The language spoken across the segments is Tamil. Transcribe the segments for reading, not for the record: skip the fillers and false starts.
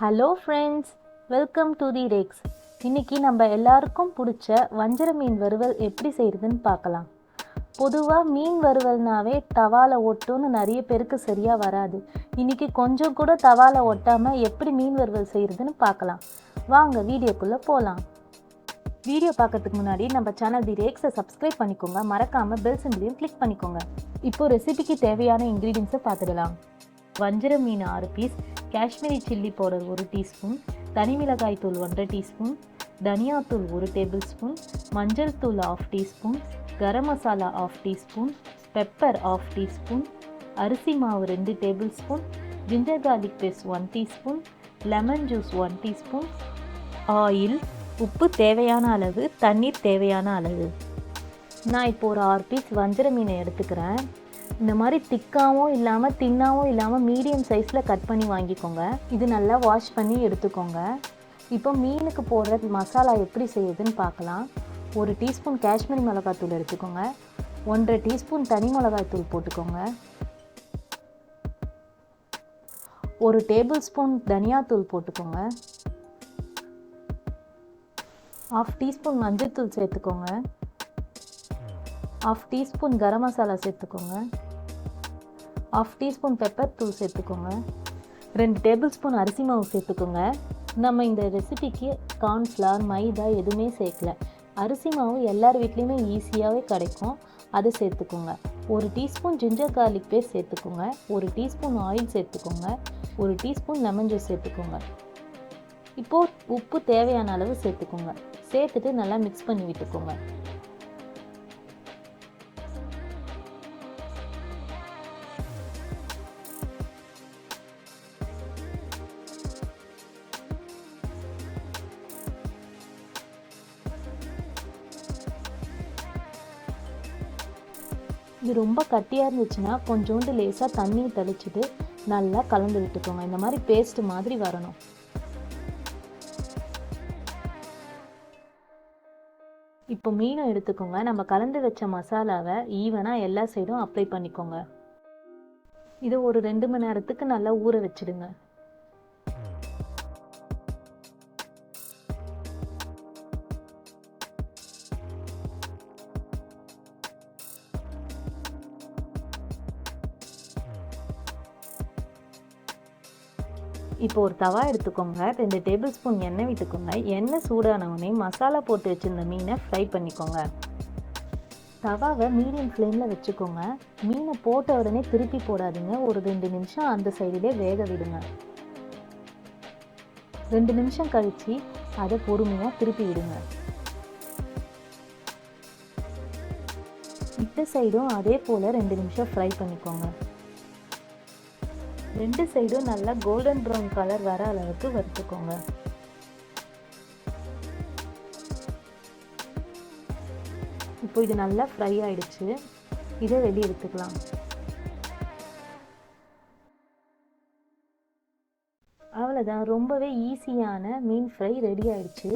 Hello friends, welcome to the racks. இன்றைக்கி நம்ம எல்லாருக்கும் பிடிச்ச வஞ்சர மீன் வறுவல் எப்படி செய்கிறதுன்னு பார்க்கலாம். பொதுவாக மீன் வறுவல்னாவே தவால ஒட்டுன்னு நிறைய பேருக்கு சரியாக வராது. இன்றைக்கி கொஞ்சம் கூட தவால ஒட்டாமல் எப்படி மீன் வறுவல் செய்கிறதுன்னு பார்க்கலாம். வாங்க வீடியோக்குள்ளே போகலாம். வீடியோ பார்க்கறதுக்கு முன்னாடி நம்ம சேனல் தி ரேக்ஸை சப்ஸ்கிரைப் பண்ணிக்கோங்க. மறக்காமல் பெல் சிம்பிளையும் கிளிக் பண்ணிக்கோங்க. இப்போது ரெசிபிக்கு தேவையான இன்க்ரீடியன்ஸை பார்த்துடலாம். வஞ்சர மீன் 6 piece, Kashmiri chilli powder 1 teaspoon, தனி மிளகாய் தூள் 1/2 டீஸ்பூன், தனியாத்தூள் 1 டேபிள் ஸ்பூன், மஞ்சள் தூள் 1/2 teaspoon, garam masala 1/2 teaspoon, pepper 1/2 teaspoon, அரிசி மாவு 2 tablespoon, ginger garlic paste 1 teaspoon, lemon juice 1 teaspoon, oil, உப்பு தேவையான அளவு, தண்ணீர் தேவையான அளவு. நான் இப்போ ஒரு 6 பீஸ் வஞ்சர மீனை எடுத்துக்கிறேன். இந்த மாதிரி திக்காகவும் இல்லாமல் தின்னாகவும் இல்லாமல் மீடியம் சைஸில் கட் பண்ணி வாங்கிக்கோங்க. இது நல்லா வாஷ் பண்ணி எடுத்துக்கோங்க. இப்போ மீனுக்கு போடுற மசாலா எப்படி செய்யுதுன்னு பார்க்கலாம். 1 டீஸ்பூன் காஷ்மீரி மிளகாய்த்தூள் எடுத்துக்கோங்க. 1/2 டீஸ்பூன் தனி மிளகாய்த்தூள் போட்டுக்கோங்க. 1 டேபிள் ஸ்பூன் தனியாத்தூள் போட்டுக்கோங்க. 1/2 டீஸ்பூன் மஞ்சள் தூள் சேர்த்துக்கோங்க. 1/2 டீஸ்பூன் கரம் மசாலா சேர்த்துக்கோங்க. 1/2 டீஸ்பூன் பெப்பர் தூள் சேர்த்துக்கோங்க. 2 டேபிள் ஸ்பூன் அரிசி மாவு சேர்த்துக்கோங்க. நம்ம இந்த ரெசிபிக்கு கார்ன்ஃப்ளவர், மைதா எதுவுமே சேர்க்கல. அரிசி மாவு எல்லார் வீட்லேயுமே ஈஸியாகவே கிடைக்கும், அதை சேர்த்துக்கோங்க. 1 டீஸ்பூன் ஜிஞ்சர் கார்லிக் பேஸ்ட் சேர்த்துக்கோங்க. 1 டீஸ்பூன் ஆயில் சேர்த்துக்கோங்க. 1 டீஸ்பூன் லெமன் ஜூஸ் சேர்த்துக்கோங்க. இப்போது உப்பு தேவையான அளவு சேர்த்துக்கோங்க. சேர்த்துட்டு நல்லா மிக்ஸ் பண்ணி விட்டுக்கோங்க. இது ரொம்ப கட்டியாக இருந்துச்சுன்னா கொஞ்சோண்டு லேசாக தண்ணி தெளிச்சுட்டு நல்லா கலந்து விட்டுக்கோங்க. இந்த மாதிரி பேஸ்ட் மாதிரி வரணும். இப்போ மீனை எடுத்துக்கோங்க. நம்ம கலந்து வச்ச மசாலாவை ஈவனாக எல்லா சைடும் அப்ளை பண்ணிக்கோங்க. இதை ஒரு 2 மணி நேரத்துக்கு நல்லா ஊற வச்சிடுங்க. இப்போ ஒரு தவா எடுத்துக்கோங்க. 2 டேபிள் ஸ்பூன் எண்ணெய் விட்டுக்கோங்க. எண்ணெய் சூடானவுடனே மசாலா போட்டு வச்சுருந்த மீனை ஃப்ரை பண்ணிக்கோங்க. தவாவை மீடியம் ஃப்ளேமில் வச்சுக்கோங்க. மீனை போட்ட உடனே திருப்பி போடாதீங்க. ஒரு 2 நிமிஷம் அந்த சைடிலே வேக விடுங்க. 2 நிமிஷம் கழித்து அதை பொறுமையாக திருப்பி விடுங்க. இந்த சைடும் அதே போல் 2 நிமிஷம் ஃப்ரை பண்ணிக்கோங்க. 2 சைடும் நல்லா கோல்டன் ப்ரௌன் கலர் வர அளவுக்கு வறுத்துக்கோங்க. இப்போ இது நல்லா ஃப்ரை ஆயிடுச்சு. இதை வெளியே எடுத்துக்கலாம். அவ்வளோதான், ரொம்பவே ஈஸியான மீன் ஃப்ரை ரெடி ஆயிடுச்சு.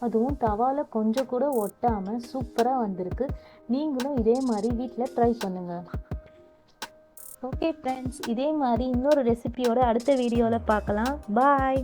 அதுவும் தவால கொஞ்சம் கூட ஒட்டாமல் சூப்பராக வந்திருக்கு. நீங்களும் இதே மாதிரி வீட்டில் ட்ரை பண்ணுங்கள். ஓகே ஃப்ரெண்ட்ஸ், இதே மாதிரி இன்னொரு ரெசிபியோட அடுத்த வீடியோவில் பார்க்கலாம். பாய்.